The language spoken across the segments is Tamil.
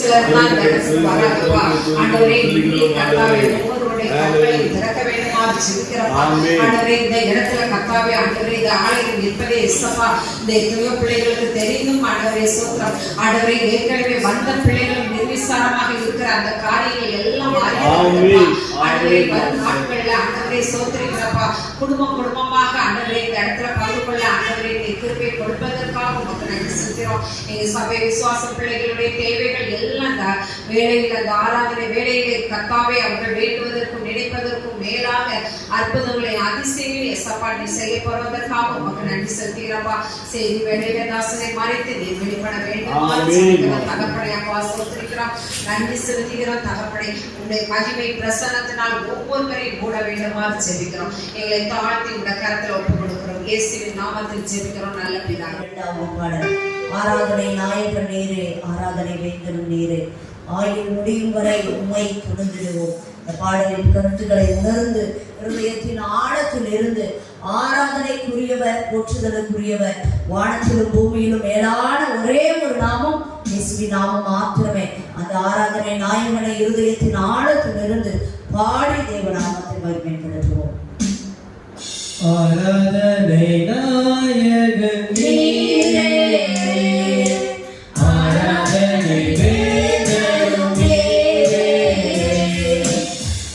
சிலர் தான் வராங்கப்பா. ஆண்டவரே கர்த்தாவே ஒவ்வொருவருடைய கண்களை திறக்க வேண்டுமாறு ஜெபிக்கிறப்பா. ஆண்டவரே இந்த இடத்துல கர்த்தாவே ஆண்டவரே இந்த ஆலயம் நிற்பதே இசப்பா இந்த எத்தனையோ பிள்ளைகளுக்கு தெரிந்தும் ஆண்டவரே சோத்திரம். ஆண்டவரே ஏற்கனவே வந்த பிள்ளைகளும் நிர்விசாரமாக இருக்கிற அந்த காரியங்கள் எல்லாம் ஆண்டவரே வரும் நாட்கள்ல ஆண்டவரே சோத்திரிக்கிறப்பா. குடும்பமாக ஆண்டவரே இந்த இடத்துல பங்கு கொள்ள ஆண்டவரே கிருபை கொடுப்பதற்காக உமக்கு நன்றி செலுத்துகிறோம். எங்க சபை விசுவாச பிள்ளைகளுடைய தேவைகள் எல்லாம் அந்த வேலையில் அந்த ஆராதனை வேலையிலே கர்த்தாவே அவர்கள் வேண்டுவதற்கும் நினைப்பதற்கும் மேலாக அற்புதங்களை அதிசயங்களை எசப்பாட்டி செய்ய போவதற்காக உமக்கு நன்றி செலுத்துகிறப்பா. செய்தி வேலையில தாசனை மறைத்து நீர் வெளிப்பட வேண்டும் தகப்படையாக சோத்திரிக்கிறோம். நன்றி செலுத்துகிறோம் தகப்படை. உங்களுடைய மகிமை பிரசன்னத்தினால் ஒவ்வொருவரையும் மூட வேண்டுமாறு ஜெபிக்கிறோம். எங்களை தாழ்த்தி உடைய கரத்தில் ஒப்புக் கொடுக்கிறோம். இயேசுவின் நாமத்தில் ஜெபிக்கிறோம் நல்ல பிதாவே. ஆராதனை நாயகன் நீரே, ஆராதனை வேந்தனும் நீரே, ஆயுள் முடியும் வரை உண்மை துணிந்திடுவோம். இந்த பாடலின் கருத்துக்களை உணர்ந்து இருதயத்தின் ஆழத்தில் இருந்து ஆராதனைக்குரியவர், போற்றுதலுக்குரியவர், வானத்திலும் பூமியிலும் மேலான ஒரே ஒரு நாமம் இயேசுவின் நாமம் மாத்திரமே. அந்த ஆராதனை நாயகனை இருதயத்தின் ஆழத்தில் இருந்து பாடி தேவநாமத்தை மகிமைப்படுத்துவோம். ஆராதனை நாயகன் நீரே, ஆராதனை வேந்தனும் நீரே,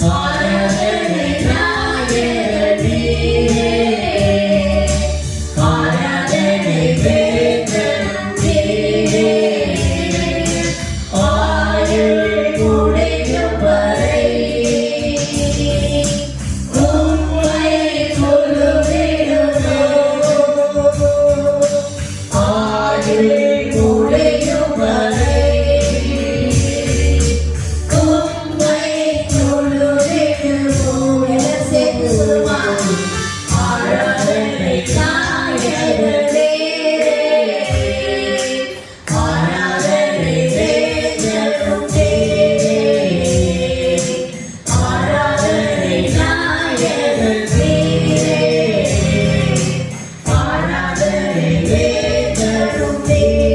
ஆராதனை நாயகன் நீரே, ஆராதனை வேந்தனும் நீரே, ஆயுள் முடியும் வரை Amen.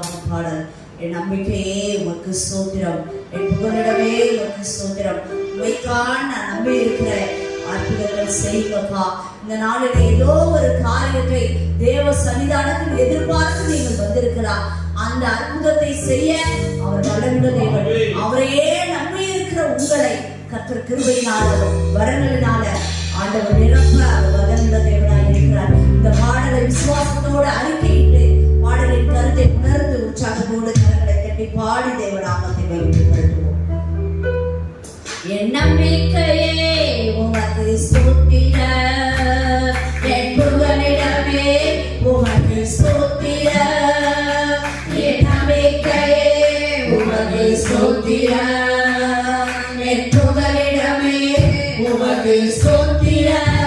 7ஆம் பாடல். என் நம்பிக்கையே உமக்கு ஸ்தோத்திரம், என் புகலிடமே உமக்கு ஸ்தோத்திரம். உமைக்கான் நான் நம்பி இருக்கிறேன், அற்புதங்கள் செய்யுங்கப்பா. இந்த நாளில் ஏதோ ஒரு காரியத்தை தேவ சன்னிதானத்தில் எதிர்பார்த்து நீங்கள் வந்திருக்கலாம். அந்த அற்புதத்தை செய்ய அவர் வல்லமுள்ள தேவன். அவரையே நம்பி இருக்கிற உங்களை கர்த்தர் கிருபையினால வரங்களினால ஆண்டவர் நிரப்ப அவர் வல்லமுள்ள தேவனாய் இருக்கிறார். இந்த பாடலை விசுவாசத்தோடு அறிக்கையிட்டு பாடலின் கருத்தை உணர்ந்து உற்சாகத்தோடு கரங்களை கட்டி பாடி தேவநாமத்தை வைத்துக்கொள்வோம். என் நம்பிக்கையே உமக்கு ஸ்தோத்திரம், என் புகலிடமே உமக்கு ஸ்தோத்திரம். என் நம்பிக்கையே உமக்கு ஸ்தோத்திரம், என் புகலிடமே உமக்கு ஸ்தோத்திரம்.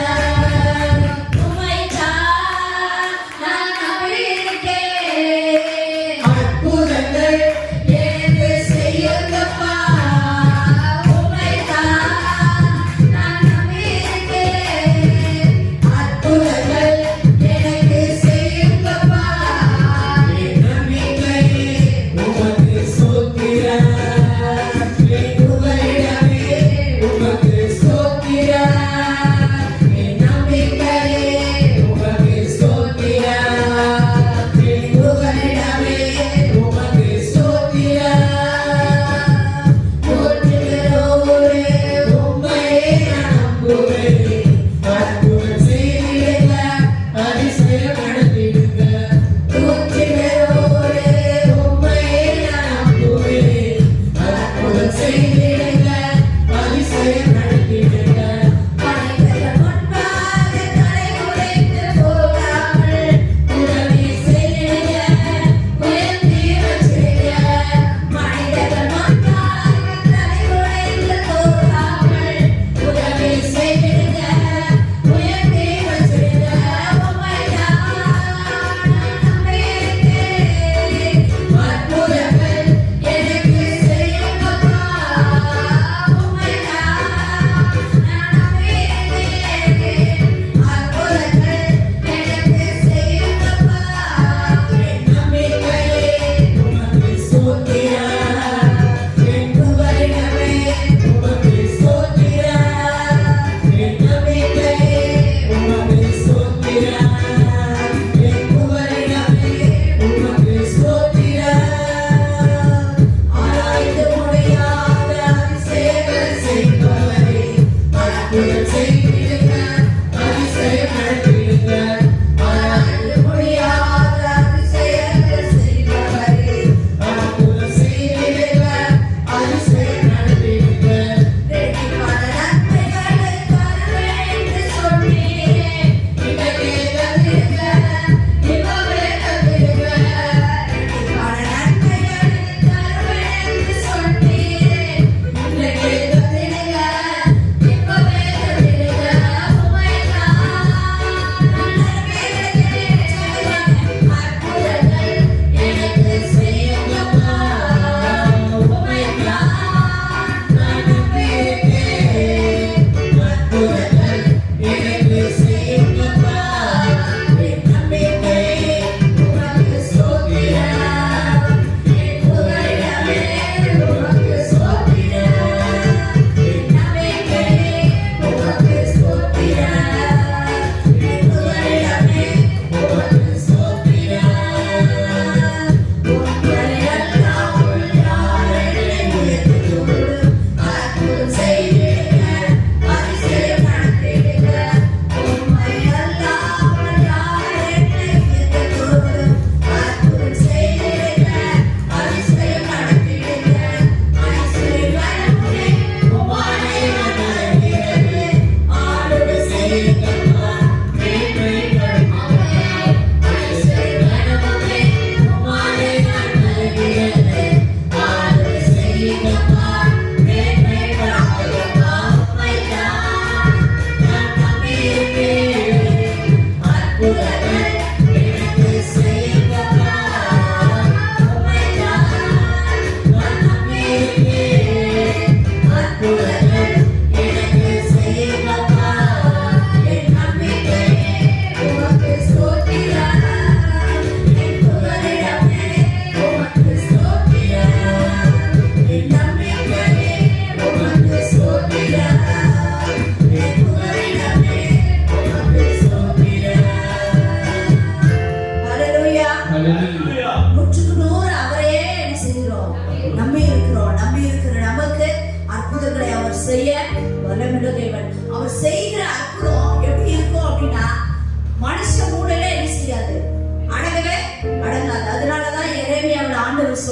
உம்மைத்தான் நான் நம்பியிருக்கிறேன், அற்புதங்கள் எனக்கு செய்யுங்கப்பா.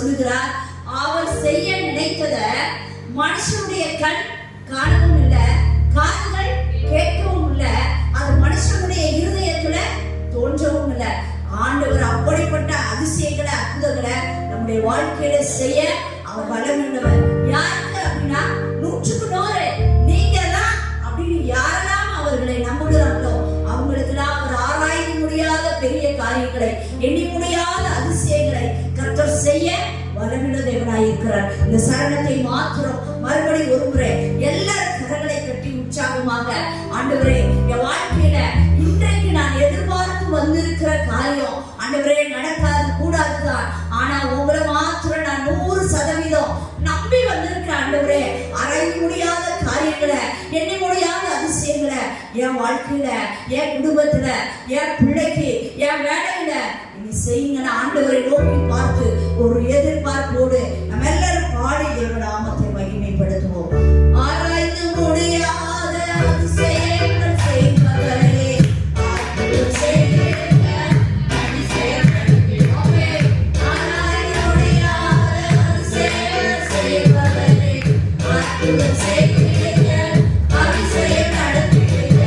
சொல்லுகிறார், அவர் செய்ய நினைத்தத மனுஷனுடைய கண் காணவும் இல்லை, காதுகள் கேட்கவும் இல்லை, அது மனுஷனுடைய இருதயத்துல தோன்றவும் இல்லை. ஆண்டவர் அப்படிப்பட்ட அதிசயங்களை அற்புதங்களை நம்முடைய வாழ்க்கையில செய்ய அவர் வல்லமையுள்ளவர். யாருக்கு அப்படின்னா 100க்கு 100 நீங்க தான் அப்படின்னு யாரெல்லாம் அவர்களை நம்புகிறார்களோ அவங்களுக்கெல்லாம் அவர் ஆராய்ந்து முடியாத பெரிய காரியங்களை, எண்ணி முடியாத அதிசயங்களை கர்த்தர் செய்ய வல்லமையுள்ள தேவனாய் இருக்கிறார். இந்த சரணத்தை மாத்திரம் மறுபடி ஒரு முறை எல்லாரும் கரங்களை கட்டி உற்சாகமாக, ஆண்டவரே என் வாழ்க்கையில இன்றைக்கு நான் எதிர்பார்த்து வந்திருக்கிற காரியம் ஆண்டவரே நடக்காது கூடாதுதான், ஆனா உங்களை மாத்திரம் நான் 100% நம்பி வந்திருக்கேன் ஆண்டவரே. அறைய முடியாத காரியங்களை, எண்ண முடியாத அதிசயங்களை என் வாழ்க்கையில, என் குடும்பத்துல, என் பிள்ளைக்கு, என் வேலையில நீ செய்யுங்க. ஆண்டவரை நோக்கி பார்த்து ஒரு எதிர்பார்ப்போடு நம்ம எல்லாரும் பாடி தேவ நாமத்தை மகிமைப்படுத்துவோம். ஆராய்ந்து முடியாத அதிசயங்கள் செய்பவரே, அற்புதம் செய்கிற அதிசயங்கள் ஆராய்ந்து முடியாத அதிசயங்கள் செய்பவரே, அற்புதம் செய்கிற அதிசயம் நடத்துகிற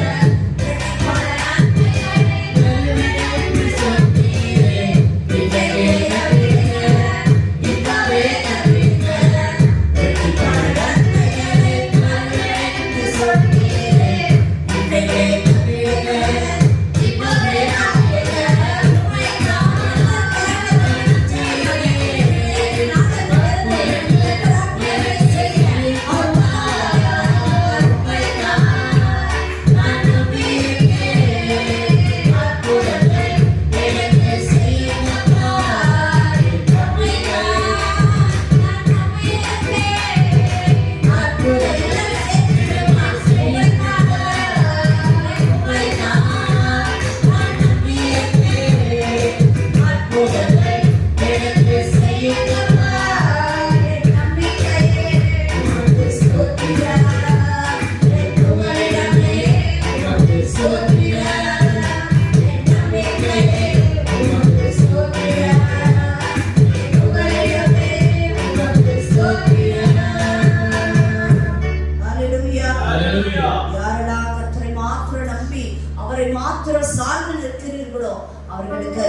அவர்களுக்கு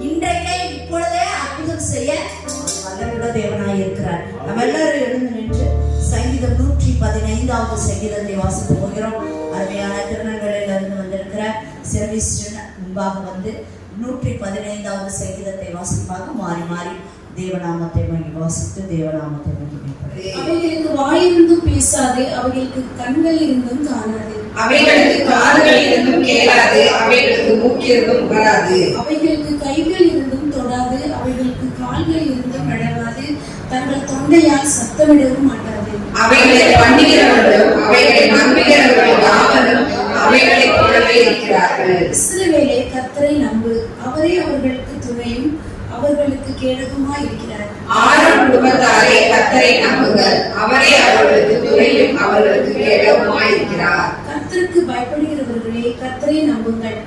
இன்றைக்கே இப்பொழுதே அற்புதம் செய்ய வல்லமையுள்ள தேவனாய் இருக்கிறார். நம்ம எல்லாரும் எழுந்து நின்று சங்கீதம் 115வது சங்கீதத்தை வாசித்து போகிறோம். அருமையான திருநங்கையில இருந்து வந்திருக்கிற சர்வீஸ் முன்பாக வந்து 115வது சங்கீதத்தை வாசிப்பாக மாறி மாறி தேவநாமத்தை வாசித்து தேவநாமத்தை அவைகளுக்கு வாயிருந்தும் பேசாது, அவைகளுக்கு கண்கள் இருந்தும் காணாது, அவைகளுக்கு காதுகள் இருந்தும் கேளாது, அவைகளுக்கு மூக்கிருந்தும் வராது, அவைகளுக்கு கைகள் இருந்தும் தொடாது, அவைகளுக்கு கால்கள் இருந்தும் நடவாது, தங்கள் தொண்டையால் சத்தமிடவும் மாட்டாது. அவைகளை பண்ணுகிறவர்களும் அவைகளை நம்புகிறவர்களும் யாவரும் அவைகளை போலவே இருக்கிறார்கள். இஸ்ரவேலே, கர்த்தரை நம்பு, அவரே அவர்களுக்கு துணையும் அவர்களுக்கு கேடகமாய் இருக்கிறார். ஆரோன் குடும்பத்தாரே, கர்த்தரை நம்புங்கள், அவரே அவர்களுக்கு துணையும் அவர்களுக்கு கேடகமாய் இருக்கிறார். கர்த்தருக்கு பயப்படுகிறவர்களே, கர்த்தரை நம்புங்கள்,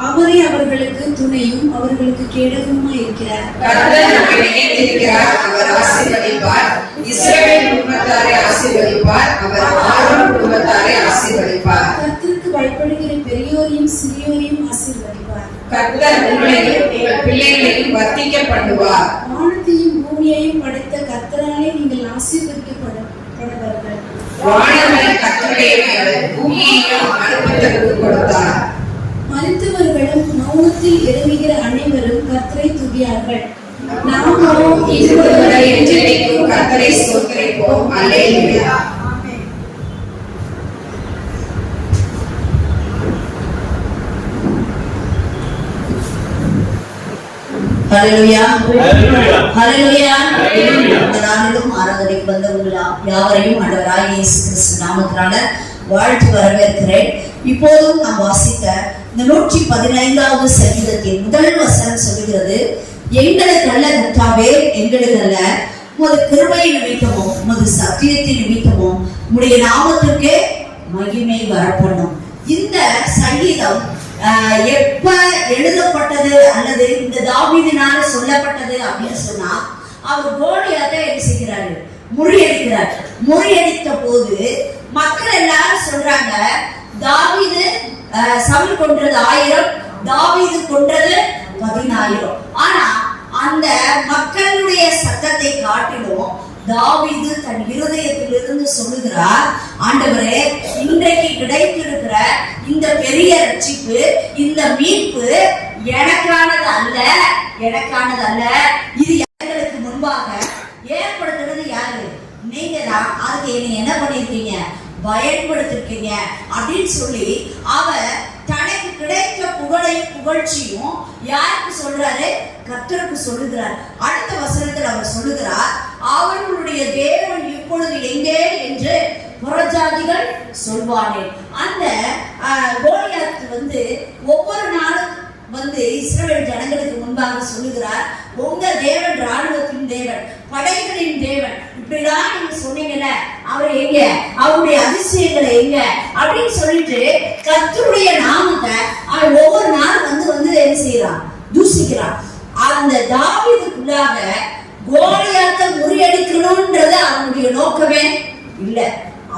அவரே அவர்களுக்கு துணையும் அவர்களுக்கு கேடகமாய் இருக்கிறார். கர்த்தர் நம்மை நினைத்திருக்கிறார், அவர் ஆசீர்வதிப்பார். இஸ்ரவேல் குடும்பத்தாரை ஆசீர்வதிப்பார், அவர் ஆரோன் குடும்பத்தாரை ஆசீர்வதிப்பார். கர்த்தருக்கு பயப்படுகிற பெரியோரையும் சிறியோரையும் ஆசீர்வதிப்பார். கர்த்தர் உங்களையும் உங்கள் பிள்ளைகளையும் வர்த்திக்க பண்ணுவார். வானத்தையும் பூமியையும் படைத்த கர்த்தராலே நீங்கள் ஆசீர்வதிக்கப்படுவார்கள். வானங்கள் கர்த்தருடையவை, பூமியையும் அனுபவத்திற்கு கொடுத்தார். மரித்தவர்களும் மௌனத்தில் இறங்குகிற அனைவரும் கர்த்தரை துதியார்கள். நாமோ இதுவரை என்றென்றைக்கும் கர்த்தரை ஸ்தோத்திரிப்போம். அல்லேலூயா. ஹல்லேலூயா, ஹல்லேலூயா. இந்த நாளிலும் ஆராதனைக்கு வந்தவர்களா யாவரையும் ஆண்டவராகிய இயேசு கிறிஸ்து நாமத்தினால வாழ்த்து வரவேற்கிறேன். இப்போதும் நாம் வாசித்த இந்த 115வது சங்கீதத்தின் முதல் வசனம் சொல்லுகிறது, எங்களுக்கு அல்ல கர்த்தாவே, எங்களுக்கு அல்ல, உமது கிருபை நிமித்தமும் உமது சத்தியத்தின் நிமித்தமும் உம்முடைய நாமத்திற்கே மகிமை வரப்படும். இந்த சங்கீதம் எப்ப எழுதப்பட்டது அல்லது இந்த தாவீதினால சொல்லப்பட்டது அப்படின்னு சொன்னா, அவர் கோலியாத்தை என்ன செய்கிறாரு? முறியடிக்கிறார். முறியடித்த போது மக்கள் எல்லாரும் சொல்றாங்க, தாவீது சவுல் கொன்றது 1000, தாவீது கொன்றது 14. ஆனா அந்த மக்களுடைய சத்தத்தை காட்டிலும் தாவீது தன் இருதயத்திலிருந்து சொல்லுகிறார், ஆண்டவரே, இன்றைக்கு கிடைத்திருக்கிற இந்த பெரிய ரட்சிப்பு, இந்த மீட்பு எனக்கானது அல்ல, எனக்கானது அல்ல. இது எங்களுக்கு முன்பாக ஏற்படுத்துறது யாரு? நீங்க தான். அதுக்கு என்ன என்ன பண்ணிருக்கீங்க? பயன்படுத்திருக்கீங்க அப்படின்னு சொல்லி அவர் தனக்கு கிடைத்த புகழையும் புகழ்ச்சியும் யாருக்கு சொல்றாரு? கர்த்தருக்கு சொல்லுகிறார். அடுத்த வசனத்தில் அவர் சொல்லுகிறார், அவர்களுடைய தேவன் இப்பொழுது எங்கே என்று புறஜாதிகள் சொல்வானே. அந்த கோலியாத் ஒவ்வொரு நாளும் இஸ்ரவேல் ஜனங்களுக்கு முன்பாக சொல்லுகிறார், உங்க தேவன் ராணுவத்தின் தேவன், படைகளின் தேவன், இப்படிதான் நீங்க சொன்னீங்கல்ல, அவர் எங்க, அவருடைய அதிசயங்களை எங்க அப்படின்னு சொல்லிட்டு கர்த்தருடைய நாமத்தை அவன் ஒவ்வொரு நாளும் என்ன செய்யறான்? தூசிக்கிறான். அந்த தாவீதுக்குள்ளாக கோலியாத்தை முறியடிக்கணும்ன்றது அவனுடைய நோக்கமே இல்ல.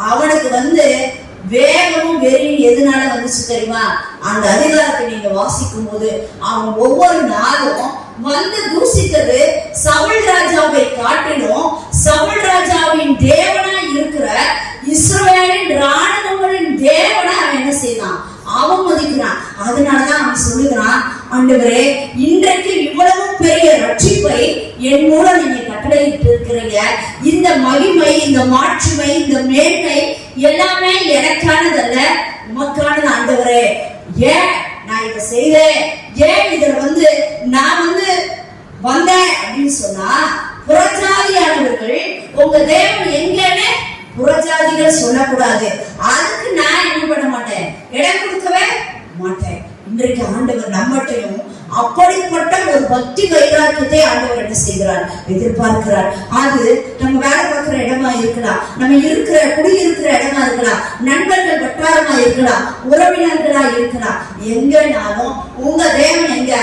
அவனுக்கு வேகமும் வெறியும் எதனால வந்துச்சு தெரியுமா? அந்த அதிகாரத்தை நீங்க வாசிக்கும் போது அவன் ஒவ்வொரு நாளும் தூசித்தது சவுல் ராஜாவை காட்டிலும் சவுல் ராஜாவின் தேவனா இருக்கிற இஸ்ரவேலின் ராணுவங்களின் தேவனை அவன் என்ன செய்யலாம்? அவமதிக்கிறான். அதனாலதான் அவன் சொல்லுகிறான், ஆண்டவரே, இன்றைக்கு இவ்வளவு பெரிய ரட்சிப்பை என் மூலம் நீங்க கட்டளையிட்டு இருக்கிறீங்க. இந்த மகிமை, இந்த மாட்சிமை, இந்த மேன்மை எல்லாமே எனக்கானதல்ல, உமக்கானது ஆண்டவரே. ஏன் நான் இதை செய்தேன்? ஏன் இதுல நான் வந்தேன் அப்படின்னு சொன்னா, புறஜாதியானவர்கள் உங்க தேவன் எங்கன்னு புறஜாதிகள் சொல்லக்கூடாது. அதுக்கு நான் என்ன பண்ண மாட்டேன்? இடம் கொடுக்கவே மாட்டேன். இன்றைக்கு ஆண்டவர் நம்மட்டையும் அப்படிப்பட்ட ஒரு பக்தி வைராக்கியத்தை ஆண்டவர் என்ன செய்கிறார்? எதிர்பார்க்கிறார். அது நம்ம வேலை பார்க்கிற இடமா இருக்கலாம், நம்ம குடியிருக்கிற இடமா இருக்கலாம், நண்பர்கள் வட்டாரமா இருக்கலாம், உறவினர்களா இருக்கலாம். எங்கனாலும் உங்க தேவன் எங்க?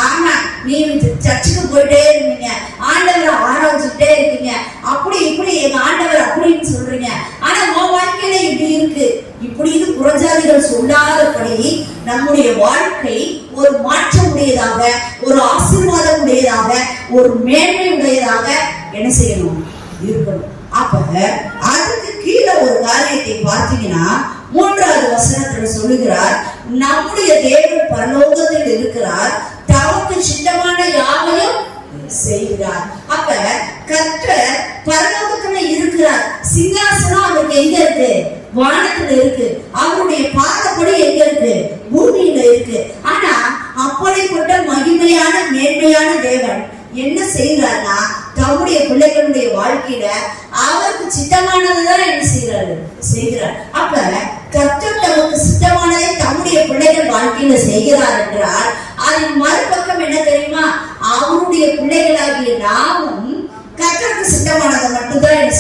ஆமா, நீ சர்ச்சுக்கு போயிட்டே இருக்கீங்க, ஆண்டவரை ஆராய்ச்சிட்டே இருக்கீங்க, அப்படி இப்படி எங்க ஆண்டவர் அப்படின்னு சொல்றீங்க. ஆனா உன் வாழ்க்கையில இப்படி இருக்கு, இப்படின்னு புறஜாதிகள் சொல்லாதபடி நம்முடைய வாழ்க்கை ஒரு மாற்றம் உடையதாக, ஒரு ஆசீர்வாதம் உடையதாக, ஒரு மேன்மை உடையதாக என்ன செய்யணும்? இருக்கணும். அப்ப அதுக்கு கீழே ஒரு காரியத்தை பார்த்தீங்கன்னா 3வது வசனத்துல சொல்லுகிறார், நம்முடைய தேவன் பரலோகத்தில் இருக்கிறார், தமக்கு சித்தமான யாவையும் செய்கிறார். அப்ப கர்த்தர் பரலோகத்துல இருக்கிறார். சிங்காசனம் அவருக்கு எங்க இருக்கு? வானத்துல இருக்கு. அவருடைய பாதப்படி எங்க இருக்கு? பூமியில இருக்கு. ஆனா அப்படிப்பட்ட மகிமையான மேன்மையான தேவன் என்ன செய்யறாருன்னா, தம்முடைய பிள்ளைகளுடைய வாழ்க்கையில அவருக்கு சித்தமானதுதான் என்ன செய்கிறார். அப்ப கர்த்தர் தமக்கு சித்தமானதை தம்முடைய பிள்ளைகள் வாழ்க்கையில செய்கிறார் என்றால் அதன் மறுபக்கம் என்ன தெரியுமா? அவருடைய பிள்ளைகளாகிய நாமும் கர்த்தருக்கு சித்தமானதை மட்டும்தான் என்ன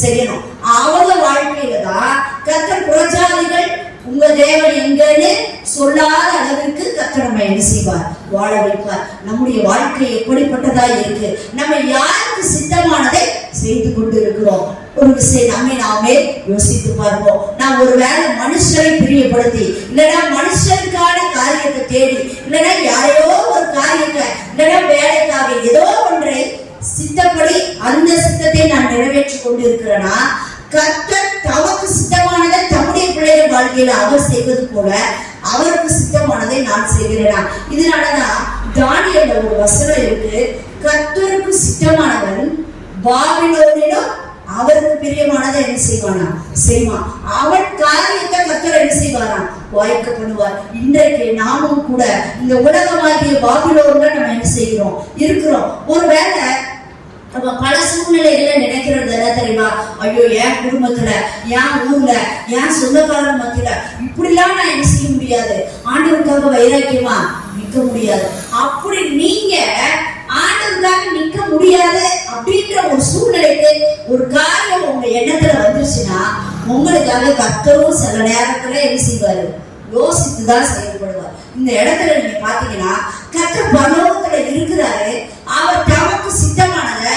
செய்யணும். அவங்க வாழ்க்கையில தான் கர்த்தர் புறஜாதிகள் உங்க தேவன் எங்கன்னு சொல்லாத அளவிற்கு கர்த்தர் நம்ம என்ன செய்வார்? வாழ வைப்பார். நம்முடைய வாழ்க்கை எப்படிப்பட்டதா இருக்கு? நம்ம யாருக்கு சித்தமானதை செய்து கொண்டு இருக்கிறோம்? ஒரு விஷயம் நாமே யோசித்து பார்ப்போம். நான் ஒருவேளை மனுஷரை பிரியப்படுத்தி, இல்லைன்னா மனுஷருக்கான காரியத்தை தேடி, இல்லைன்னா யாரையோ ஒரு காரியத்தை, இல்லைன்னா வேலைக்காக ஏதோ ஒன்றை சித்தப்படி அந்த சித்தத்தை நான் நிறைவேற்றிக் கொண்டு இருக்கிறேன்னா, கர்த்தர் தமக்கு சித்தமானதை தம்முடைய பிள்ளைகள் வாழ்க்கையில அவர் செய்வது போல அவருக்கு சித்தமானதை நான் செய்கிறேனா? இதனாலதான் தானியேல்ல ஒரு வசனம் இருக்கு, கர்த்தருக்கு சித்தமானவன் பாபிலோனிலும் அவருக்கு பிரியமானதை என்ன செய்வான். அவன் காரியத்தை கர்த்தர் என்ன செய்வாராம்? வாய்க்க பண்ணுவார். இன்றைக்கு நாமும் கூட இந்த உலகமாகிய பாபிலோன்ல நம்ம என்ன செய்கிறோம்? இருக்கிறோம். ஒருவேளை நம்ம பல சூழ்நிலைகளை நினைக்கிறது என்ன தெரியுமா? ஐயோ, என் குடும்பத்துல, என் ஊர்ல, என் சொந்தக்காரன் மத்தியில இப்படிலாம் நான் என்ன செய்ய முடியாது, ஆண்டவருக்காக வைராக்கியமா நிற்க முடியாது. அப்படி நீங்க ஆண்டவருக்காக நிற்க முடியாது அப்படின்ற ஒரு சூழ்நிலைக்கு ஒரு காரியம் உங்க எண்ணத்துல வந்துருச்சுன்னா, உங்களுக்காக கர்த்தரும் சில நேரத்துல என்ன செய்வாரு? யோசித்துதான் செயல்படுவார். இந்த இடத்துல நீங்க பாத்தீங்கன்னா, கர்த்தர் பரலோகத்துல இருக்கிறாரு. அவர் தமக்கு சித்தமானதை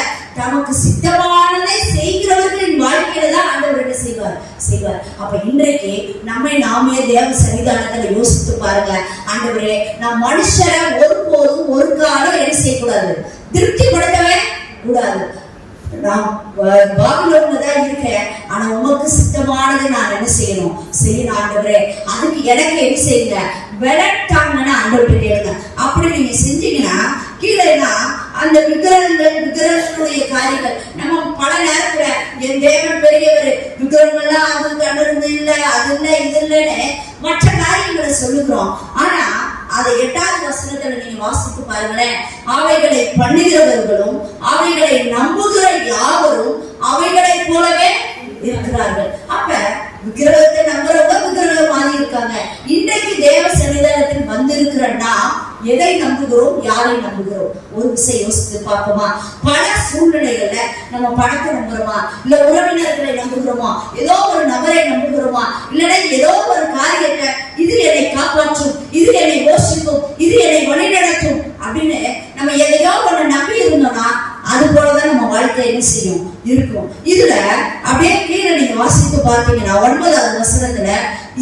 அப்ப இன்றைக்கு நம்மை நாமே தேவ சன்னிதானத்துல யோசித்து பாருங்க. ஆண்டவரே, நான் மனுஷரை ஒருபோதும் ஒரு காலம் என்ன செய்யக்கூடாது, திருப்திப்படுத்தவே கூடாது. நான் பாபிலோன்ல தான் இருக்கேன், ஆனா உமக்கு சித்தமானதை நான் என்ன செய்யணும் ஆண்டவரே. அதுக்கு எனக்கு என்ன செய்யுங்க, விளட்டாங்கன்னு ஆண்டவர்கிட்ட கேளுங்க. அப்படி நீங்க செஞ்சீங்கன்னா கீழேனா அந்த விக்கிரகங்களுடைய காரியங்கள் நம்ம பல நேரத்துல என் தேவன் பெரியவர், விக்கிரகங்கள்லாம் அது கண்டிருந்து இல்ல, அது இல்ல, இது இல்லைன்னு மற்ற காரியங்களை சொல்லுகிறோம். ஆனா அதை 8வது வசனத்துல நீங்க வாசித்து பாருங்களேன். அவைகளை பண்ணுகிறவர்களும் அவைகளை நம்புகிற யாவரும் அவைகளை போலவே இருக்கிறார்கள். அப்ப விக்கிரகத்தை நம்புறவங்க விக்கிரகம் மாதிரி இருக்காங்க. இன்றைக்கு தேவ சன்னிதானத்தில் வந்திருக்கிறன்னா எதை நம்புகிறோம், யாரை நம்புகிறோம்? ஒரு விஷயம் யோசித்து பார்ப்போமா? பல சூழ்நிலைகள்ல நம்ம பணத்தை நம்புறோமா, இல்ல உறவினர்களை நம்புகிறோமா, ஏதோ ஒரு நபரை நம்புகிறோமா, இல்லைன்னா ஏதோ ஒரு காரியத்தை இது என்னை காப்பாற்றும், இது என்னை யோசிக்கும், இது என்னை வழிநடத்தும் அப்படின்னு நம்ம எதையோ ஒண்ணு நம்பி இருந்தோம்னா அது போலதான் நம்ம வாழ்க்கை என்ன செய்யும் இருக்கும். இதுல அப்படியே கீழே நீங்க வாசித்து பார்த்தீங்கன்னா 9வது வசனத்துல,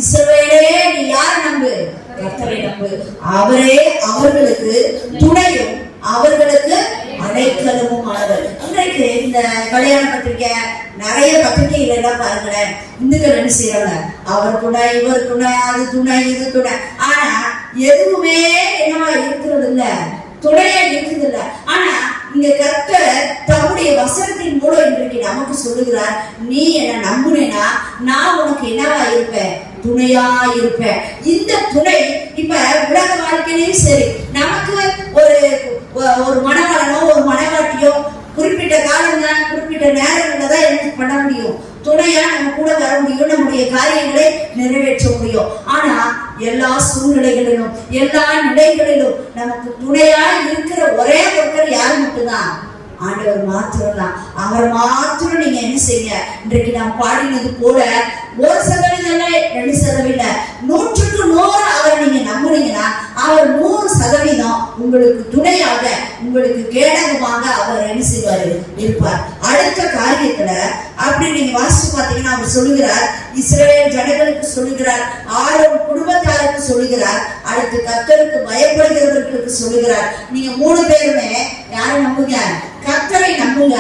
இஸ்ரவேலே நீ யாரை நம்பு, கர்த்தரை நம்பு, அவரே அவர்களுக்கு துணையும் அவர்களுக்கு அடைக்கலமும் ஆனவர். இன்றைக்கு இந்த கல்யாண பத்திரிக்கை நிறைய பத்திரிகைகள் எல்லாம் பாருங்களேன், இந்துக்கள் என்ன செய்யறாங்க, அவர் துணை, இவர் துணை, அது துணை, இது துணை. ஆனா எதுவுமே என்னவா இருக்கிறது இல்ல, துணையா இருக்குது இல்ல. ஆனா இங்க கர்த்தர் தம்முடைய வசனத்தின் மூலம் இன்றைக்கு நமக்கு சொல்லுகிறார், நீ என்ன நம்புனேனா நான் உனக்கு என்னவா இருப்பேன், துணையா இருப்பேன். இந்த துணை இப்ப உலக வாழ்க்கையிலும் சரி, நமக்கு ஒரு மனவளனோ ஒரு மனவாட்டியோ குறிப்பிட்ட காலம் தான், குறிப்பிட்ட நேரங்கள்ல தான் என்ன பண்ண முடியும், துணையா நம்ம கூட வர முடியும், நம்முடைய காரியங்களை நிறைவேற்ற முடியும். ஆனா எல்லா சூழ்நிலைகளிலும் எல்லா நிலைகளிலும் நமக்கு துணையா இருக்கிற ஒரே ஒருத்தர் யார் மட்டும்தான், ஆண்டவர் மாத்திரம் தான். அவர் மாத்திரம் நீங்க என்ன செய்யுங்க, இன்றைக்கு நாம் பாடினது போல 1% இல்ல, 2% இல்ல, 100க்கு 100 அவரை நீங்க நம்புனீங்கன்னா அவர் 100% உங்களுக்கு துணையாக, உங்களுக்கு கேடகமாக அவர் என்ன செய்வாரு, இருப்பார். அடுத்த காரியத்துல அப்படி நீங்க வாசிச்சு பாத்தீங்கன்னா அவர் சொல்லுகிறார், இஸ்ரவேல் ஜனங்களுக்கு சொல்லுகிறார், ஆரோன் குடும்பத்தாருக்கு சொல்லுகிறார், அடுத்து கர்த்தருக்கு பயப்படுகிறவர்களுக்கு சொல்லுகிறார். நீங்க 3 பேருமே யாரை நம்புங்க, கர்த்தரை நம்புங்க.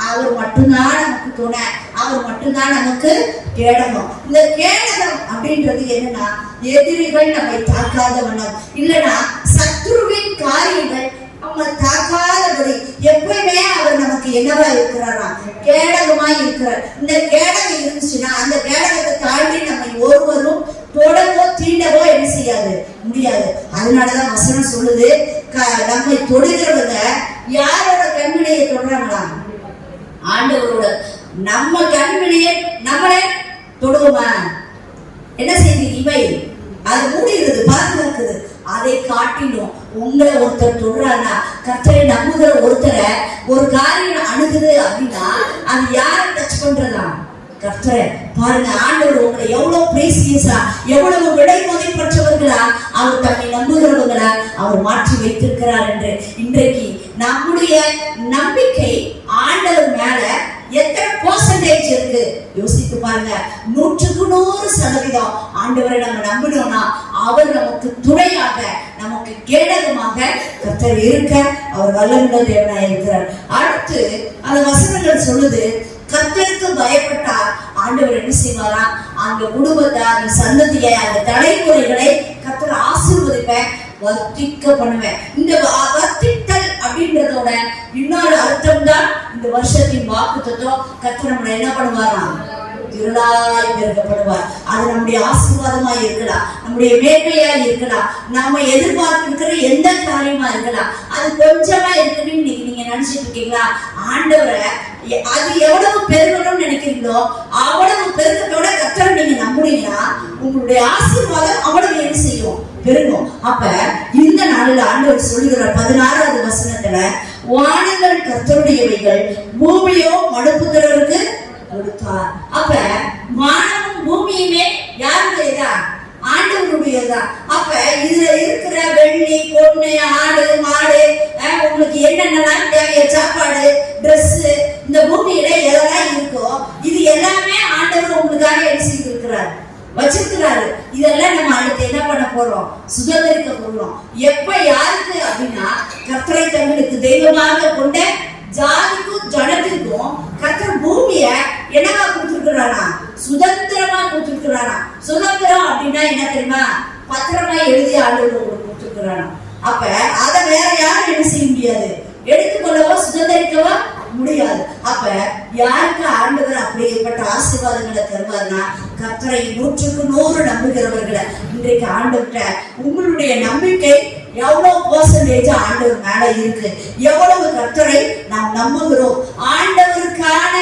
அவர் மட்டும்தான் நமக்கு துணை, அவர் மட்டும்தான் நமக்கு கேடகம். இந்த கேடகம் அப்படின்றது என்னன்னா, எதிரிகள் நம்மை தாக்காத வண்ணம், இல்லைன்னா சத்துருவின் காரியங்கள் நம்ம தாக்காதபடி எப்பவுமே அவர் நமக்கு என்னவா இருக்கிறாரா, கேடகமா இருக்கிறார். இந்த கேடகம் இருந்துச்சுன்னா அந்த கேடகத்தை தாண்டி நம்மை ஒருவரும் தொடவோ தீண்டவோ என்ன செய்யாது, முடியாது. அதனாலதான் வசனம் சொல்லுது, நம்மை தொடுகிறவங்க யாரோட கண்மணியை தொடுறாங்களா, ஆண்டவரோட. நம்ம கண்மணியை நம்மளே தொடுவோமா, என்ன செய்யுது, இவை அது மூடிடுது, பாதுகாக்குது. அதை காட்டிலும் உங்களை ஒருத்தர் தொடுறாங்கன்னா, கர்த்தரை நம்புகிற ஒருத்தரை ஒரு காரியம் அணுகுது அப்படின்னா அது யாரை டச் பண்றதா, கர்த்தரை. பாருங்க, ஆண்டவர் உங்களை எவ்வளவு பிரீசியஸா, எவ்வளவு விலை மதிப்பற்றவர்களா அவர் தன்னை நம்புகிறவர்களா அவர் மாற்றி வைத்திருக்கிறார் என்று. இன்றைக்கு நம்முடைய நம்பிக்கை ஆண்டவர் மேல எத்தனை % இருக்கு யோசித்து பாருங்க. 100க்கு 100% ஆண்டவரை நம்ம நம்பினோம்னா அவர் நமக்கு துணையாக, நமக்கு கேடகமாக கர்த்தர் இருக்க அவர் வல்லமுள்ள தேவனாய் இருக்கிறார். அடுத்து அந்த வசனங்கள் சொல்லுது, கர்த்தருக்கு பயப்பட்டார் ஆண்டவர் என்ன செய்வாரா, அந்த குடும்பத்தை, அந்த சந்ததியை, அந்த தலைமுறைகளை கர்த்தர் ஆசீர்வதிப்பேன், வர்த்திக்க பண்ணுவேன். இந்த வர்த்தித்தல் அப்படின்றதோட இன்னொரு அர்த்தம் தான் இந்த வருஷத்தின் வாக்குத்தத்தம். கர்த்தர் நம்மளை என்ன பண்ணுவாராம், திருளாய் பெருக்கப்படுவார். அது நம்முடைய ஆசீர்வாதமா இருக்கலாம், நம்முடைய மேன்மையா இருக்கலாம், நம்ம எதிர்பார்த்திருக்கிற எந்த காரியமா இருக்கலாம். அது கொஞ்சமா இருக்குன்னு இன்னைக்கு நீங்க நினைச்சிட்டு இருக்கீங்களா, ஆண்டவரை அது எவ்வளவு பெருகணும்னு நினைக்கிறீங்களோ அவ்வளவு பெருக்கத்தோட கர்த்தரை நீங்க நம்புனீங்கன்னா உங்களுடைய ஆசீர்வாதம் அவ்வளவு என்ன செய்யும், பெருகும். அப்ப இந்த நாளில் ஆண்டவர் சொல்லுகிற 16வது வசனத்துல, வானங்கள் கர்த்தருடையவைகள், பூமியோ மடுப்புகிறவருக்கு கொடுத்தார். அப்ப வானமும் பூமியுமே யாருடையதா, ஆண்டவருடையதான். அப்ப இதுல இருக்கிற வெள்ளி, பொண்ணு, ஆடு, மாடு, உங்களுக்கு என்னென்னலாம் தேவைய சாப்பாடு, ட்ரெஸ், இந்த பூமியில எதெல்லாம் இருக்கோ இது எல்லாமே ஆண்டவர் உங்களுக்காக என்ன செய்திருக்கிறார், வச்சிருக்கிறாரு. இதெல்லாம் நம்ம அடுத்து என்ன பண்ண போறோம்? சுதந்திரிக்க போறோம். எப்ப யாருக்கு அப்படின்னா கர்த்தரை தங்களுக்கு தெய்வமாக கொண்ட ஜாதிக்கும் ஜனத்திற்கும் கர்த்தர் பூமிய என்னவா கொடுத்திருக்கிறாரா? சுதந்திரமா கொடுத்திருக்கிறாரா. சுதந்திரம் அப்படின்னா என்ன தெரியுமா? பத்திரமா எழுதி ஆண்டவர் உங்களுக்கு கொடுத்திருக்கிறாரா. அப்ப அதை வேற யாரும் என்ன செய்ய முடியாது, எடுத்துக்கொள்ளவோ சுதந்திரிக்கவோ முடியாது. அப்ப யாருக்கு ஆண்டவர் அப்படிப்பட்ட ஆசீர்வாதங்களை தருவார்னா கர்த்தரை 100% நம்புகிறவர்களை. இன்றைக்கு ஆண்டவர்கிட்ட உங்களுடைய நம்பிக்கை எவ்வளவு % ஆண்டவர் மேல இருக்கு? எவ்வளவு கர்த்தரை நாம் நம்புகிறோம்? ஆண்டவருக்கான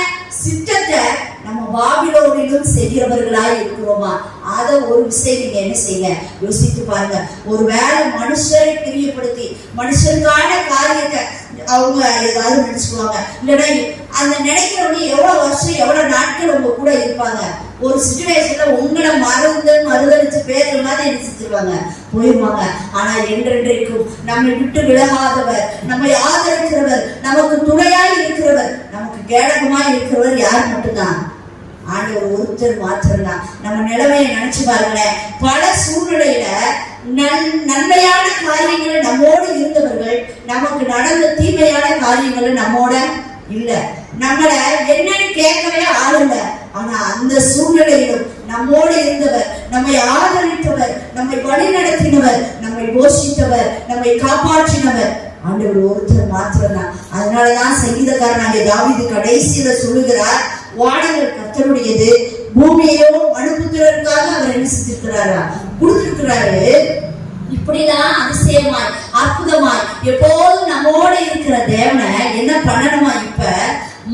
சித்தத்தை நம்ம பாபிலோனிலும் செய்கிறவர்களாய் இருக்கிறோமா? அத ஒரு விஷயம் நீங்க என்ன செய்யுங்க, யோசித்து பாருங்க. ஒருவேளை மனுஷரை பிரியப்படுத்தி மனுஷருக்கான காரியத்தை அவங்க ஏதாவது நினைச்சுக்குவாங்க. இல்லைன்னா அந்த நினைக்கிறவங்க எவ்வளவு வருஷம் எவ்வளவு நாட்கள் உங்க கூட இருப்பாங்க. ஒரு சிச்சுவேஷன்ல உங்களை மறுதளிச்சு பேர் மாதிரி நினைச்சிருவாங்க, போயிருவாங்க. ஆனா என்றென்றைக்கும் நம்மை விட்டு விலகாதவர், நம்மை ஆதரிக்கிறவர், நமக்கு துணையாய் இருக்கிறவர், நமக்கு கேடகமாய் இருக்கிறவர் யார் மட்டும்தான்? ஆண்டவர் ஒருத்தர் மாத்திரம்தான். நம்ம நிலைமையை நினைச்சு பாருங்களேன். பல சூழ்நிலையில நன்மையான காரியங்களை நம்மோடு இருந்தவர்கள் நமக்கு நடந்த தீமையான காரியங்கள் நம்மோட இல்ல. நம்மள என்னன்னு கேட்கவே ஆள் இல்ல. ஆனா அந்த சூழ்நிலையிலும் நம்மோடு இருந்தவர், நம்மை ஆதரித்தவர், நம்மை வழி நடத்தினவர், நம்மை போஷித்தவர், நம்மை காப்பாற்றினவர் ஆண்டவர் ஒருத்தர் மாத்திரம்தான். அதனாலதான் சங்கீதக்காரனாகிய தாவீது கடைசியில சொல்லுகிறார், வானங்கள் கர்த்தருடையது, பூமியோ மனுபுத்திரருக்காக அவர் என்ன செஞ்சிருக்கிறாரா? கொடுத்திருக்கிறாரு. இப்படிதான் அதிசயமாய் அற்புதமாய் எப்போதும் நம்மோட இருக்கிற தேவனை என்ன பண்ணணுமா? இப்ப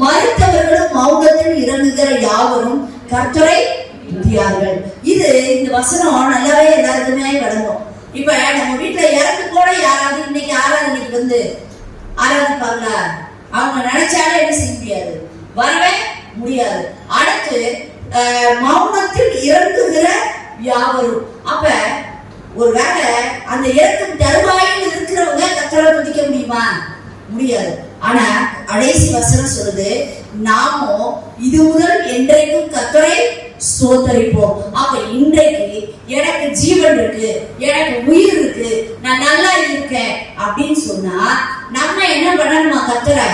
மறுத்தவர்களும் மௌனத்தில் இறங்குகிற யாவரும் கர்த்தரை துதியார்கள். இது இந்த வசனம் நல்லாவே எல்லாருக்குமே வழங்கும். இப்ப நம்ம வீட்டுல இறந்து கூட யாராவது இன்னைக்கு ஆராதனைக்கு வந்து ஆராதிப்பாங்களா? அவங்க நினைச்சாலே என்ன செய்ய முடியாது, வரவே முடியாது. அடுத்து மௌனத்தில் இறங்குகிற யாவரும். அப்ப ஒருவேளை அந்த இறக்கும் தருவாயில் இருக்கிறவங்க கர்த்தரை துதிக்க முடியுமா? முடியாது. ஆனா கடைசி வசனம் சொல்லுது, நாமோ இது முதல் என்றைக்கும் கர்த்தரை ஸ்தோத்தரிப்போம். அப்ப இன்றைக்கு எனக்கு ஜீவன் இருக்கு, எனக்கு உயிர் இருக்கு, நான் நல்லா இருக்கேன் அப்படின்னு சொன்னா நம்ம என்ன பண்ணணுமா? கர்த்தரை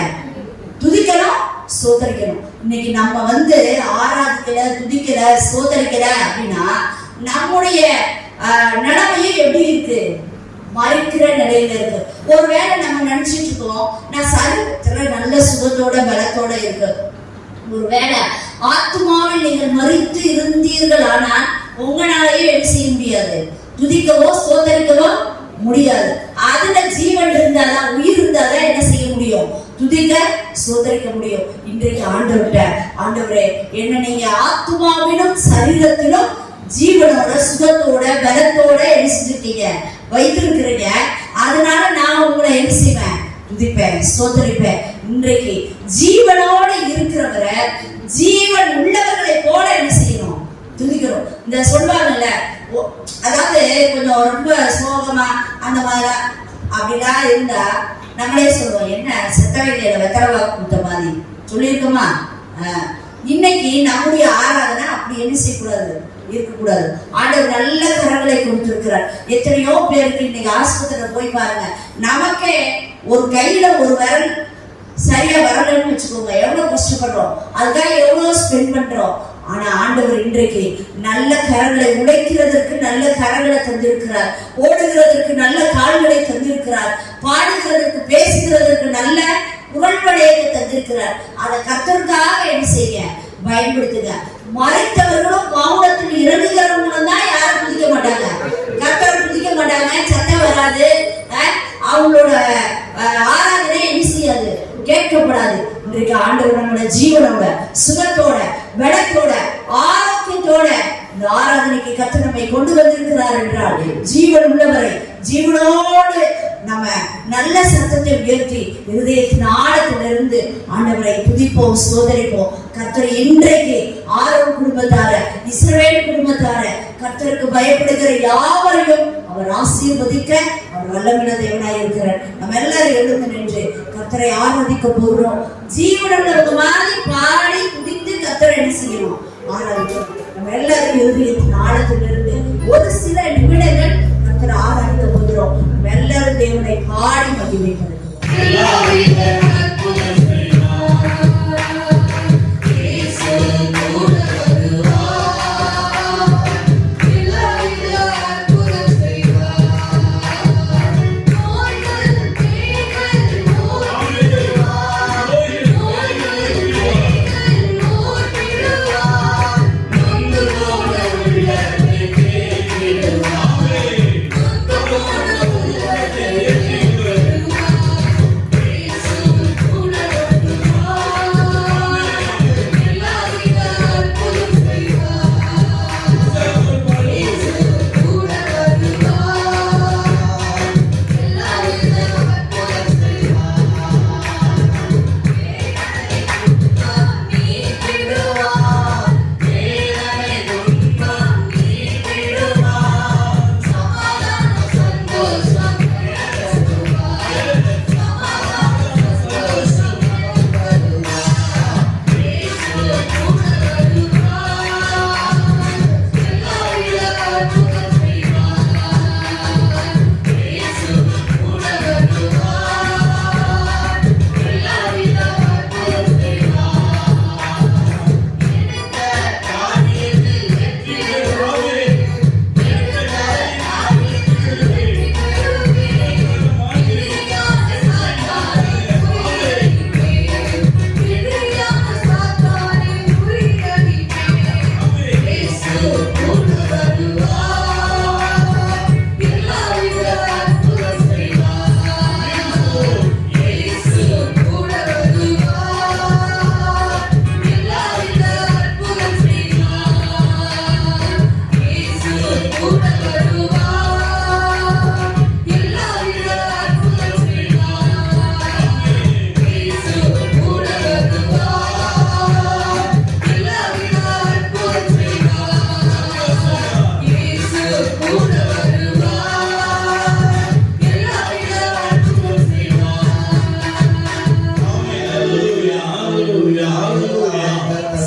துதிக்கணும், ஸ்தோத்தரிக்கணும். இன்னைக்கு நம்ம வந்து ஆராதிக்கல, துதிக்கல, ஸ்தோத்தரிக்கல அப்படின்னா நம்முடைய நிலைமையே எப்படி இருக்கு? மறைக்கிற நிலையில இருக்கு. ஒருவேளை நம்ம நினைச்சிட்டு இருக்கோம் நான் சரீரத்துல நல்ல சுகத்தோட பலத்தோட இருக்கு. ஒருவேளை ஆத்மாவில் நீங்கள் மறித்து இருந்தீர்கள், ஆனால் உங்களாலேயே என்ன செய்ய முடியாது, துதிக்கவோ ஸ்தோத்தரிக்கவோ முடியாது. அதுல ஜீவன் இருந்தாதான், உயிர் இருந்தாதான் என்ன செய்ய முடியும்? துதிக்க ஸ்தோத்தரிக்க முடியும். இன்றைக்கு ஆண்டவர்கிட்ட, ஆண்டவரே என்ன நீங்க ஆத்மாவிலும் சரீரத்திலும் ஜீவனோட சுகத்தோட பலத்தோட என்ன செஞ்சிருக்கீங்க, வைத்திருக்கிறீங்க. அதனால நான் உங்களை என்ன செய்வேன்? துதிப்பேன், ஸ்தோத்தரிப்பேன். இன்றைக்கு ஜீவனோட இருக்கிறவரை ஜீவன் உள்ளவர்களை போல என்ன செய்யணும்? துதிக்கிறோம். இந்த சொல்வாங்கல்ல, அதாவது கொஞ்சம் ரொம்ப சோகமா அந்த மாதிரி அப்படிலாம் இருந்தா நம்மளே சொல்லுவோம், என்ன செத்தவையில வெத்தரவா கொடுத்த மாதிரி சொல்லியிருக்கோமா? இன்னைக்கு நம்முடைய ஆராதனை அப்படி என்ன செய்யக்கூடாது, இருக்கக்கூடாது. ஆண்டவர் நல்ல கரங்களை கொடுத்திருக்கிறார். எத்தனையோ பேருக்கு இன்னைக்கு ஆஸ்பத்திரியில போய் பாருங்க, நமக்கே ஒரு கையில ஒரு விரல் சரியா வரலன்னு வச்சுக்கோங்க, எவ்வளவு கஷ்டப்படுறோம், அதுக்காக எவ்வளவு ஸ்பெண்ட் பண்றோம். ஆனா ஆண்டவர் இன்றைக்கு நல்ல கரங்களை உடைக்கிறதற்கு நல்ல கரங்களை தந்திருக்கிறார், ஓடுகிறதற்கு நல்ல கால்களை தந்திருக்கிறார், பாடுகிறதற்கு பேசுகிறதற்கு நல்ல குரல்வளையத்தை தந்திருக்கிறார். அதை கர்த்தருக்காக என்ன செய்ய பயன்படுத்துங்க. மறைத்தவர்களும் மௌனத்தில் இறங்குகிறவங்களும் தான் யாரும் துதிக்க மாட்டாங்க, கர்த்தரை துதிக்க மாட்டாங்க, சத்தம் வராது, அவங்களோட ஆராதனை என்ன செய்யாது, கேட்கப்படாது. இன்றைக்கு ஆண்டவர் நம்மளோட ஜீவனோட சுகத்தோட பலத்தோட ஆரோக்கியத்தோட இந்த ஆராதனைக்கு கர்த்தர் நம்மை கொண்டு வந்திருக்கிறார் என்றால், ஜீவன் உள்ளவரை ஜீவனோடு நம்ம நல்ல சத்தத்தை உயர்த்தி இருதயத்தின் ஆழத்திலிருந்து ஆண்டவரை துதிப்போம், ஸ்தோத்தரிப்போம். கர்த்தர் இன்றைக்கு ஆரோன் குடும்பத்தார, இஸ்ரவேல் குடும்பத்தார, கர்த்தருக்கு பயப்படுகிற யாவரையும் அவர் ஆசீர்வதிக்க அவர் வல்லமையுள்ள தேவனாய் இருக்கிறார். நம்ம எல்லாரும் எழுந்து நின்று கர்த்தரை ஆராதிக்க போகிறோம். ஜீவனுள்ளவங்க மாதிரி பாடி துதித்து கர்த்தரை என்ன செய்யணும், ஆராதிக்கிறோம். நம்ம எல்லாரும் இருதயத்தின் ஆழத்திலிருந்து ஒரு சில நிமிடங்கள் கர்த்தரை ஆராதிக்க போகிறோம். நம்ம எல்லாரும் தேவனை பாடி மகிமைப்படுத்துவோம்.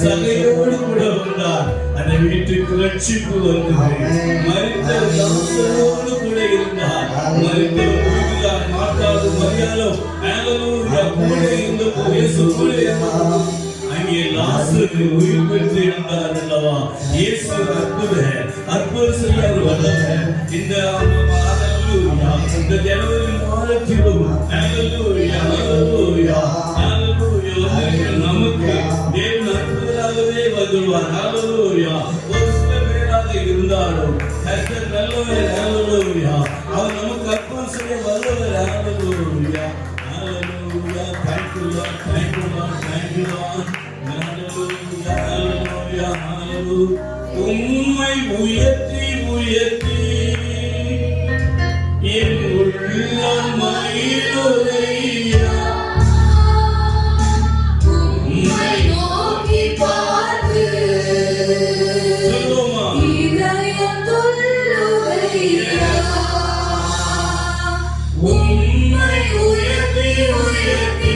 சபையோடு கூட வந்தார். அந்த வீட்டுக்கு ரட்சிப்பு வந்தது. மரித்த லாசரோடு கூட இருந்தார். மரித்தவர் உயிர்த்தார். மார்த்தாள் மரியாளும் ஹல்லேலூயா கூட இருந்தபோது இயேசு கூட இருந்தார். அங்கே லாசரு உயிர் பெற்று இருந்தார் அல்லவா? இயேசு அற்புதம் செய்ய வல்லவர். இந்த ஹல்லேலூயா இந்த ஜனவரி மாதத்திலும் ஹல்லேலூயா ஹல்லேலூயா ஹல்லேலூயா நமக்கு தேவன் அற்புதமாகவே வந்துள்ளார். ஹல்லேலூயா ஒரு சில பேராக இருந்தாலும் கர்த்தர் நல்லவர். ஹல்லேலூயா அவர் நமக்கு அற்புதம் செய்ய வல்லவர். ஹல்லேலூயா ஹல்லேலூயா thank you Lord thank you Lord thank you Lord ஹல்லேலூயா ஹல்லேலூயா ஹல்லேலூயா உம்மை உயர்த்தி உயர்த்தி என் உள்ளம் மகிழுதையா உம்மை நோக்கி பார்த்து சொல்லுமா இதயம் துள்ளுதையா உம்மை உயர்த்தி உயர்த்தி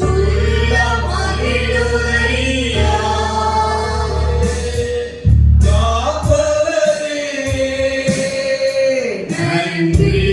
உள்ளம் மகிழுதையா காப்பவரே நன்றி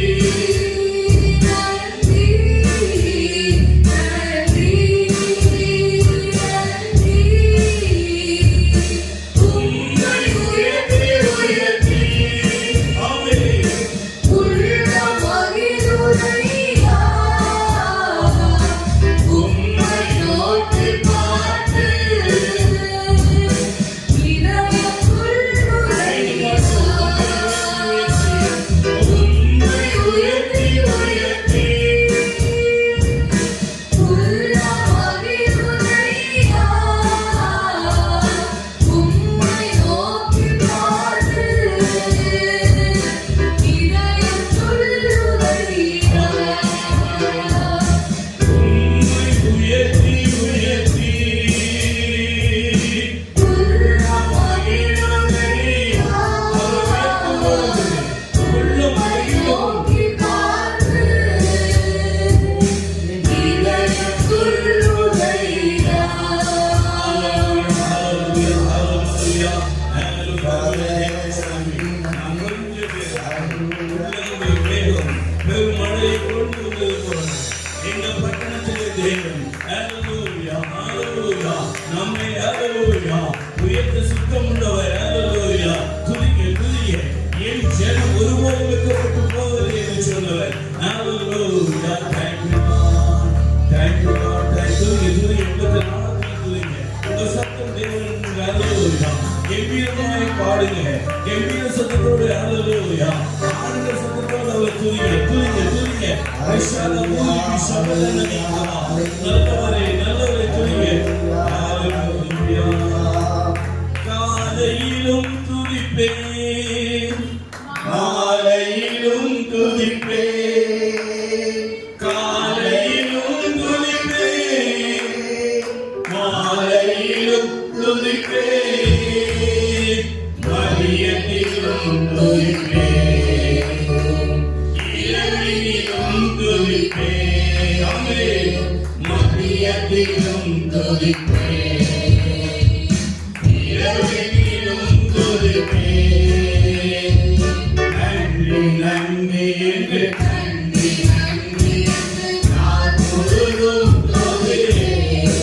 நடத்துகிற தேவன். ஹalleluya, ஹalleluya. நம்மை ஹalleluya உயர்த்த சுத்தம் உள்ளவர். ஹalleluya. துதிங்க துதிங்க. என் ஜனம் ஒருபோதும் வெட்கப்பட்டு போவதில்லை என்று சொன்னவர். ஹalleluya. Thank you Lord. Thank you Lord. Thank you. துதிங்க உங்க நாமத்தில் துதிங்க. உங்க சத்தம் தேவனுக்கு. ஹalleluya. கம்பீரமாய் பாடுங்க. கம்பீர சத்தத்தோடு ஹalleluya. ஆனந்த சத்தத்தோடு அவர் துதிங்க துதிங்க துதிங்க. நல்லவரே துதிங்க. ஹalleluya. காலையிலும் துதிப்பேன், மாலையிலும் துதிப்பேன், காலையிலும் துதிப்பேன், மாலையிலும் துதிப்பேன், மதியத்திலும் துதிப்பேன், இரவிலும் துதிப்பேன், ஆமென். மதியத்திலும் துதிப்பேன், இரவிலும் துதிப்பேன். நன்றி நன்றி என்று நன்றி நன்றி என்று நான் முழுதும் துதிப்பேன்.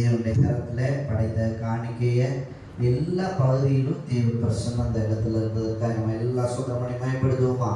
தேவனுடைய கரத்தில் படைத்த காணிக்கையை எல்லா பகுதியிலும் தேவ பிரசன்னம் அந்த இடத்துல இருந்ததுக்காக நம்ம எல்லா சுத்தமணி மயப்படுத்துவோமா?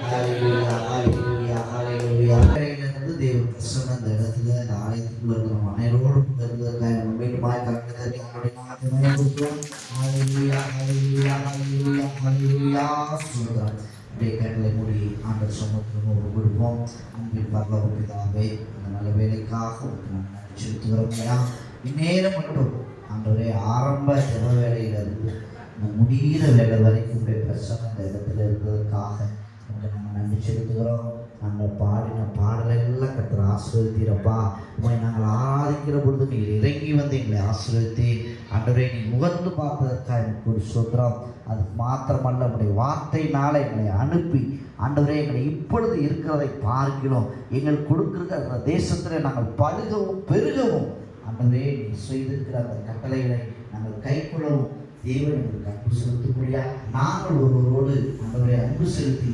ஹalleluya ஹalleluya ஹalleluya. இருந்து தேவ பிரசன்னம் அந்த இடத்துல இந்த ஆலயத்துக்குள்ள இருக்கிற மனையோடு இருந்ததுக்காக நம்ம மீண்டுமாய் கரங்களை தட்டி அவருடைய நாமத்தை மயப்படுத்துவோம். ஹalleluya ஹalleluya ஹalleluya ஹalleluya. ஸ்தோத்திரம். அப்படியே கண்களை மூடி ஆண்டவர் சமூகத்தில் கொடுப்போம். அன்பின் பரலோக பிதாவே, அந்த நல்ல வேலைக்காக நன்றி செலுத்துகிறோம். இந்நேரம் மட்டும் ஆண்டவரே ஆரம்ப ஜெப வேலையிலிருந்து இந்த முடிகிற வேலை வரைக்கும் பிரசன்னம் அந்த இடத்துல இருந்ததுக்காக நாங்கள் நன்றி செலுத்துகிறோம். நாங்கள் பாடின பாடலெல்லாம் கர்த்தர் ஆசீர்வதித்தீரப்பா. உண்மை நாங்கள் ஆராதிக்கிற பொழுது நீங்கள் இறங்கி வந்து எங்களை ஆசீர்வதித்து ஆண்டவரே நீ முகர்ந்து பார்த்ததற்காக எனக்கு ஒரு சுத்திரம். அது மாத்திரமல்ல, உடைய வார்த்தையினால் எங்களை அனுப்பி ஆண்டவரே எங்களை இப்பொழுது இருக்கிறதை பார்க்கிறோம். எங்கள் கொடுக்கிற அந்த தேசத்தில் நாங்கள் பழுகவும் பெருகவும் ஆண்டவரே நீ செய்திருக்கிற அந்த கட்டளைகளை நாங்கள் கைக்கொள்ளவும் தேவன் எங்களுக்கு அன்பு செலுத்தக்கூடிய நாங்கள் ஒருவரோடு ஆண்டவரை அன்பு செலுத்தி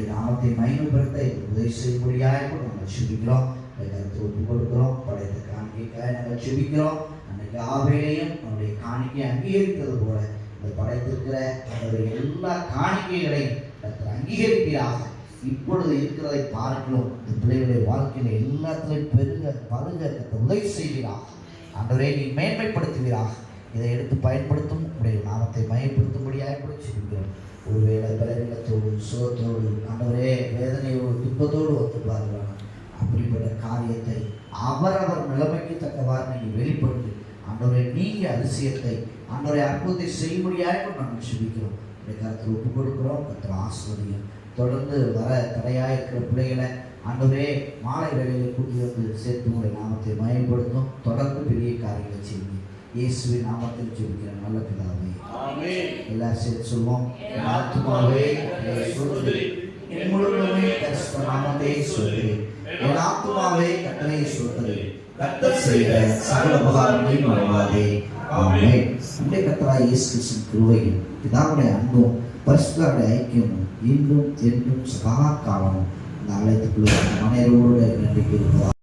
நாமத்தை மகிமைப்படுத்த உதவி செய்யக்கூடியாக நாங்கள் செபிக்கிறோம். கருத்து ஒப்பு கொடுக்கிறோம். படைத்த காணிக்கைக்காக நாங்கள் செபிக்கிறோம். அன்னைக்கு ஆவேலையும் நம்முடைய காணிக்கையை அங்கீகரித்தது போல இந்த படைத்திருக்கிற அவருடைய எல்லா காணிக்கைகளையும் அங்கீகரிக்கிறாக. இப்பொழுது இருக்கிறதை பார்க்கிறோம். இந்த பிள்ளைகளுடைய வாழ்க்கையில எல்லாத்திலையும் பெருக பருக உதவி செய்கிறார். ஆண்டவரே நீ மேன்மைப்படுத்துவீராக. இதை எடுத்து பயன்படுத்தும் உடைய நாமத்தை மயப்படுத்தும்படியாக கூட சொல்கிறோம். ஒருவேளை பலவீனத்தோடு சுகத்தோடு ஆண்டவரே வேதனையோடு துன்பத்தோடு ஒத்துப்பார்கள். அப்படிப்பட்ட காரியத்தை அவரவர் நிலைமைக்கு தக்கவாறு நீங்கள் வெளிப்படுத்தி ஆண்டவரை நீங்கள் அதிசயத்தை ஆண்டவரை அற்புதத்தை செய்யும்படியாக நாங்கள் செபிக்கிறோம். இந்த கருத்தில் ஒப்புக் கொடுக்கிறோம். கர்த்தர் ஆசீர்வதியும். தொடர்ந்து வர தடையாக இருக்கிற பிள்ளைகளை ஆண்டவரே மாலை வேளையிலே கூட்டி வந்து சேர்த்து உங்களுடைய நாமத்தை மயப்படுத்தும். தொடர்ந்து பெரிய காரியங்களை செய்யுங்க. இயேசுவின் நாமத்தில் ஜெபிக்கிறேன் நல்ல பிதாவே, ஆமென். எல்லாரும் சேர்த்து சொல்வோம். என் ஆத்துமாவே ஸ்தோத்திரி, என் முழுவதுமே கர்த்தர் நாமத்தை ஸ்தோத்திரி, என் ஆத்துமாவே கர்த்தரை ஸ்தோத்திரி, கர்த்தர் செய்த சகல உபகாரங்களையும் மறவாதே. ஆமென். நம்முடைய கர்த்தராகிய இயேசு கிறிஸ்துவின் கிருபையும் பிதாவுடைய அன்பும் பரிசுத்தருடைய ஐக்கியமும் இன்றும் என்றும் சதா காலமும் இந்த ஆலயத்துக்குள்ள மனையரோடு நன்றிக்கு இருப்பதா